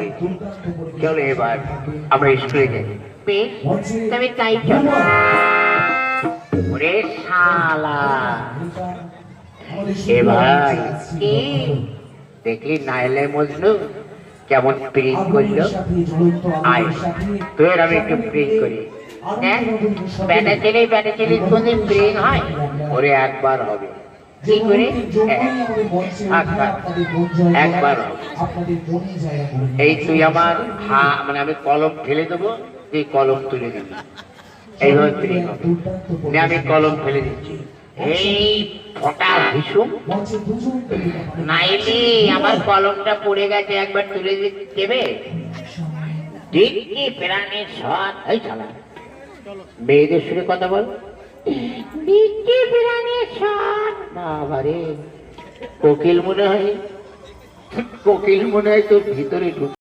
হয়েছে। চলো এবার আমরা স্কুলে যাই। বেশ, তবে তাই চলো। ওরে শালা, এ ভাই কি? দেখলি নাইলে মজনু কেমন প্রিন্ট করলো? আয় তোর আমি একটু প্রিন্ট করি। হ্যাঁ, ব্যাটা ছেলে কোনদিন প্রেম হয়? ওরে একবার হবে। কি করে? একবার হবে। এই তুই আমার মানে আমি কলম ফেলে দেবো, তুই কলম তুলে দিবি, এইভাবে প্রিন্ট হবে। আমি কলম ফেলে দিচ্ছি। এই ফটা হিসুম, নাইলে আমার কলমটা পড়ে গেছে, একবার তুলে দেবে? দিদি প্রাণের সৎ। এই শালা, মেয়েদের সুরে কথা বল। দিদি প্রাণের সৎ। বাবারে, কোকিল মনে হয়, কোকিল মনে হয় তোর ভিতরে ঢুকে।